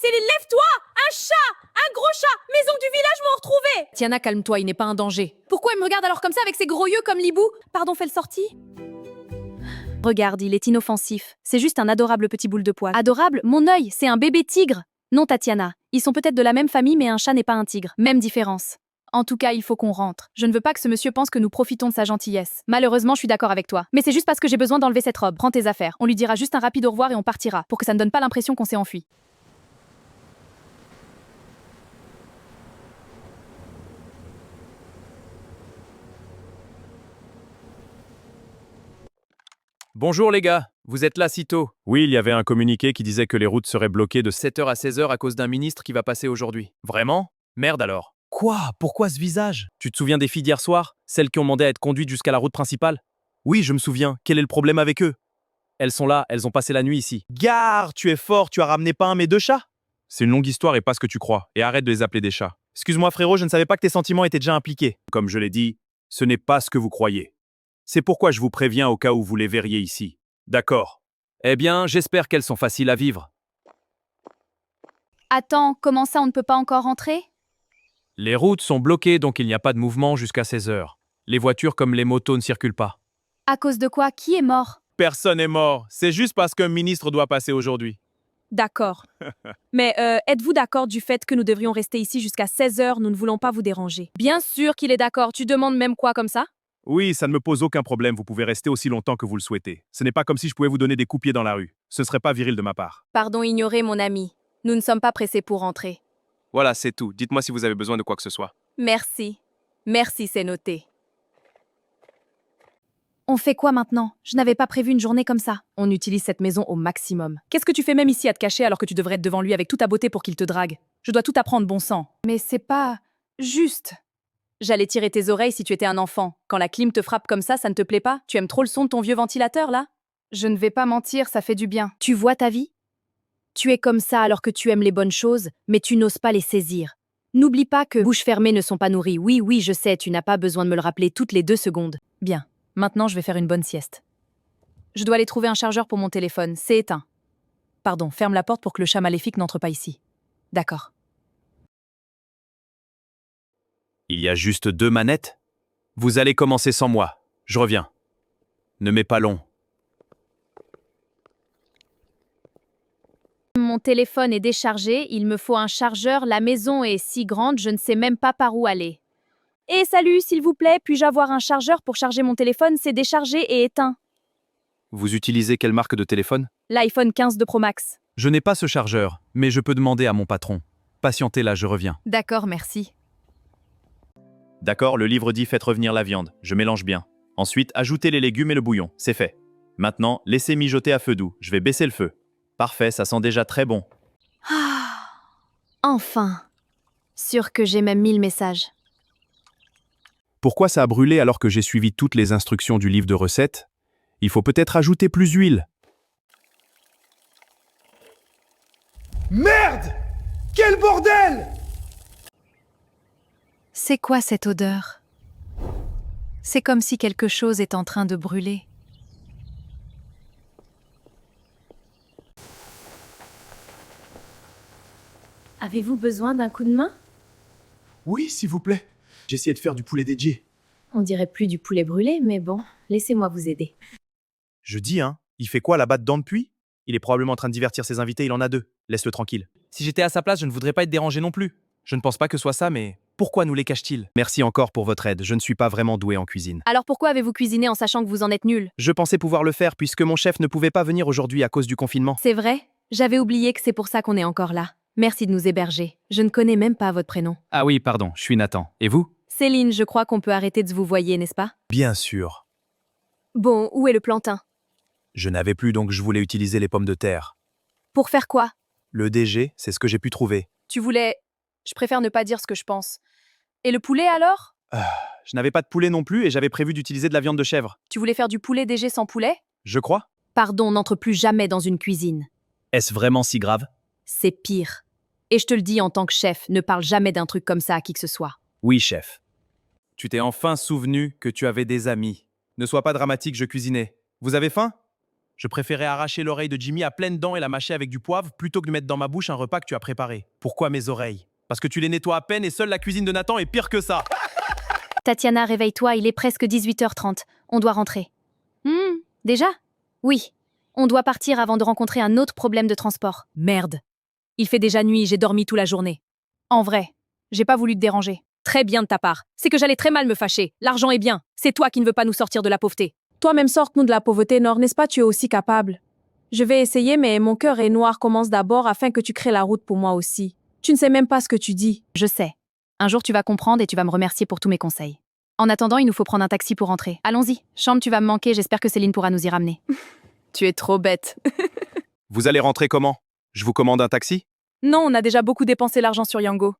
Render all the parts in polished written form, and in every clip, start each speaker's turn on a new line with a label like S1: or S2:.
S1: Céline, lève-toi! Un chat! Un gros chat! Mes oncles du village m'ont retrouvé! Tiana, calme-toi, il n'est pas un danger. Pourquoi il me regarde alors comme ça avec ses gros yeux comme l'hibou? Pardon, fais le sorti? Regarde, il est inoffensif. C'est juste un adorable petit boule de poil. Adorable? Mon œil, c'est un bébé tigre! Non, Tatiana. Ils sont peut-être de la même famille, mais un chat n'est pas un tigre. Même différence. En tout cas, il faut qu'on rentre. Je ne veux pas que ce monsieur pense que nous profitons de sa gentillesse. Malheureusement, je suis d'accord avec toi. Mais c'est juste parce que j'ai besoin d'enlever cette robe. Prends tes affaires. On lui dira juste un rapide au revoir et on partira, pour que ça ne donne pas l'impression qu'on s'est enfui.
S2: Bonjour les gars, vous êtes là si tôt? Oui, il y avait un communiqué qui disait que les routes seraient bloquées de 7h à 16h à cause d'un ministre qui va passer aujourd'hui. Vraiment? Merde alors. Quoi? Pourquoi ce visage? Tu te souviens des filles d'hier soir? Celles qui ont demandé à être conduites jusqu'à la route principale? Oui, je me souviens. Quel est le problème avec eux? Elles sont là, elles ont passé la nuit ici. Gare, tu es fort, tu as ramené pas un mais deux chats? C'est une longue histoire et pas ce que tu crois. Et arrête de les appeler des chats. Excuse-moi frérot, je ne savais pas que tes sentiments étaient déjà impliqués. Comme je l'ai dit, ce n'est pas ce que vous croyez. C'est pourquoi je vous préviens au cas où vous les verriez ici. D'accord. Eh bien, j'espère qu'elles sont faciles à vivre.
S1: Attends, comment ça on ne peut pas encore rentrer?
S2: Les routes sont bloquées donc il n'y a pas de mouvement jusqu'à 16h. Les voitures comme les motos ne circulent pas.
S1: À cause de quoi? Qui est mort?
S2: Personne n'est mort, c'est juste parce qu'un ministre doit passer aujourd'hui.
S1: D'accord. Mais êtes-vous d'accord du fait que nous devrions rester ici jusqu'à 16h? Nous ne voulons pas vous déranger. Bien sûr qu'il est d'accord. Tu demandes même quoi comme ça?
S2: Oui, ça ne me pose aucun problème, vous pouvez rester aussi longtemps que vous le souhaitez. Ce n'est pas comme si je pouvais vous donner des coups de pied dans la rue. Ce serait pas viril de ma part.
S1: Pardon, ignorez mon ami. Nous ne sommes pas pressés pour rentrer.
S2: Voilà, c'est tout. Dites-moi si vous avez besoin de quoi que ce soit.
S1: Merci. Merci, c'est noté. On fait quoi maintenant? Je n'avais pas prévu une journée comme ça. On utilise cette maison au maximum. Qu'est-ce que tu fais même ici à te cacher alors que tu devrais être devant lui avec toute ta beauté pour qu'il te drague? Je dois tout apprendre, bon sang. Mais c'est pas juste. J'allais tirer tes oreilles si tu étais un enfant. Quand la clim te frappe comme ça ne te plaît pas? Tu aimes trop le son de ton vieux ventilateur, là? Je ne vais pas mentir, ça fait du bien. Tu vois ta vie? Tu es comme ça alors que tu aimes les bonnes choses, mais tu n'oses pas les saisir. N'oublie pas que bouches fermées ne sont pas nourries. Oui, oui, je sais, tu n'as pas besoin de me le rappeler toutes les 2 secondes. Bien. Maintenant, je vais faire une bonne sieste. Je dois aller trouver un chargeur pour mon téléphone. C'est éteint. Pardon, ferme la porte pour que le chat maléfique n'entre pas ici. D'accord.
S2: Il y a juste 2 manettes? Vous allez commencer sans moi. Je reviens. Ne mets pas long.
S1: Mon téléphone est déchargé, il me faut un chargeur, la maison est si grande, je ne sais même pas par où aller. Eh salut, s'il vous plaît, puis-je avoir un chargeur pour charger mon téléphone? C'est déchargé et éteint.
S2: Vous utilisez quelle marque de téléphone?
S1: L'iPhone 15 de Pro Max.
S2: Je n'ai pas ce chargeur, mais je peux demander à mon patron. Patientez là, je reviens.
S1: D'accord, merci.
S2: D'accord, le livre dit faites revenir la viande. Je mélange bien. Ensuite, ajoutez les légumes et le bouillon. C'est fait. Maintenant, laissez mijoter à feu doux. Je vais baisser le feu. Parfait, ça sent déjà très bon.
S1: Enfin. Sûr que j'ai même mis le message.
S2: Pourquoi ça a brûlé alors que j'ai suivi toutes les instructions du livre de recettes? Il faut peut-être ajouter plus d'huile.
S3: Merde! Quel bordel!
S1: C'est quoi cette odeur? C'est comme si quelque chose est en train de brûler. Avez-vous besoin d'un coup de main?
S3: Oui, s'il vous plaît. J'essayais de faire du poulet DJ.
S1: On dirait plus du poulet brûlé, mais bon, laissez-moi vous aider.
S2: Je dis, hein, il fait quoi là-bas dedans depuis? Il est probablement en train de divertir ses invités, il en a 2. Laisse-le tranquille. Si j'étais à sa place, je ne voudrais pas être dérangé non plus. Je ne pense pas que ce soit ça, mais pourquoi nous les cache-t-il? Merci encore pour votre aide, je ne suis pas vraiment doué en cuisine.
S1: Alors pourquoi avez-vous cuisiné en sachant que vous en êtes nul?
S2: Je pensais pouvoir le faire puisque mon chef ne pouvait pas venir aujourd'hui à cause du confinement.
S1: C'est vrai? J'avais oublié que c'est pour ça qu'on est encore là. Merci de nous héberger. Je ne connais même pas votre prénom.
S2: Ah oui, pardon, je suis Nathan. Et vous?
S1: Céline, je crois qu'on peut arrêter de se vous voyer, n'est-ce pas?
S2: Bien sûr.
S1: Bon, où est le plantain?
S2: Je n'avais plus donc je voulais utiliser les pommes de terre.
S1: Pour faire quoi?
S2: Le DG, c'est ce que j'ai pu trouver.
S1: Tu voulais... Je préfère ne pas dire ce que je pense. Et le poulet alors?
S2: Je n'avais pas de poulet non plus et j'avais prévu d'utiliser de la viande de chèvre.
S1: Tu voulais faire du poulet DG sans poulet?
S2: Je crois.
S1: Pardon, n'entre plus jamais dans une cuisine.
S2: Est-ce vraiment si grave?
S1: C'est pire. Et je te le dis en tant que chef, ne parle jamais d'un truc comme ça à qui que ce soit.
S2: Oui, chef. Tu t'es enfin souvenu que tu avais des amis. Ne sois pas dramatique, je cuisinais. Vous avez faim? Je préférais arracher l'oreille de Jimmy à pleines dents et la mâcher avec du poivre plutôt que de mettre dans ma bouche un repas que tu as préparé. Pourquoi mes oreilles? Parce que tu les nettoies à peine et seule la cuisine de Nathan est pire que ça.
S1: Tatiana, réveille-toi, il est presque 18h30. On doit rentrer. Déjà? Oui. On doit partir avant de rencontrer un autre problème de transport. Merde. Il fait déjà nuit, j'ai dormi toute la journée. En vrai, j'ai pas voulu te déranger. Très bien de ta part. C'est que j'allais très mal me fâcher. L'argent est bien. C'est toi qui ne veux pas nous sortir de la pauvreté.
S4: Toi-même sors-nous de la pauvreté, Nord, n'est-ce pas? Tu es aussi capable. Je vais essayer, mais mon cœur est noir. Commence d'abord afin que tu crées la route pour moi aussi. Tu ne sais même pas ce que tu dis.
S1: Je sais. Un jour, tu vas comprendre et tu vas me remercier pour tous mes conseils. En attendant, il nous faut prendre un taxi pour rentrer. Allons-y. Chambre, tu vas me manquer. J'espère que Céline pourra nous y ramener. Tu es trop bête.
S2: Vous allez rentrer comment? Je vous commande un taxi?
S1: Non, on a déjà beaucoup dépensé l'argent sur Yango.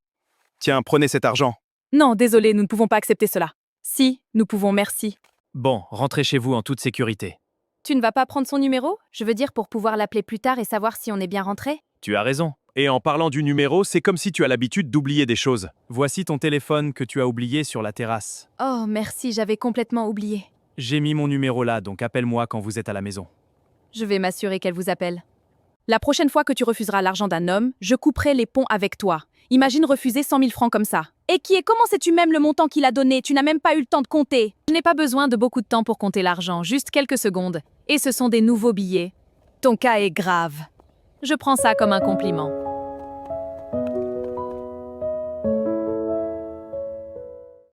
S2: Tiens, prenez cet argent.
S1: Non, désolé, nous ne pouvons pas accepter cela. Si, nous pouvons, merci.
S2: Bon, rentrez chez vous en toute sécurité.
S1: Tu ne vas pas prendre son numéro? Je veux dire pour pouvoir l'appeler plus tard et savoir si on est bien rentré.
S2: Tu as raison. Et en parlant du numéro, c'est comme si tu as l'habitude d'oublier des choses. Voici ton téléphone que tu as oublié sur la terrasse.
S1: Oh, merci, j'avais complètement oublié.
S2: J'ai mis mon numéro là, donc appelle-moi quand vous êtes à la maison.
S1: Je vais m'assurer qu'elle vous appelle. La prochaine fois que tu refuseras l'argent d'un homme, je couperai les ponts avec toi. Imagine refuser 100 000 francs comme ça. Et qui est, comment sais-tu même le montant qu'il a donné? Tu n'as même pas eu le temps de compter. Je n'ai pas besoin de beaucoup de temps pour compter l'argent, juste quelques secondes. Et ce sont des nouveaux billets. Ton cas est grave. Je prends ça comme un compliment.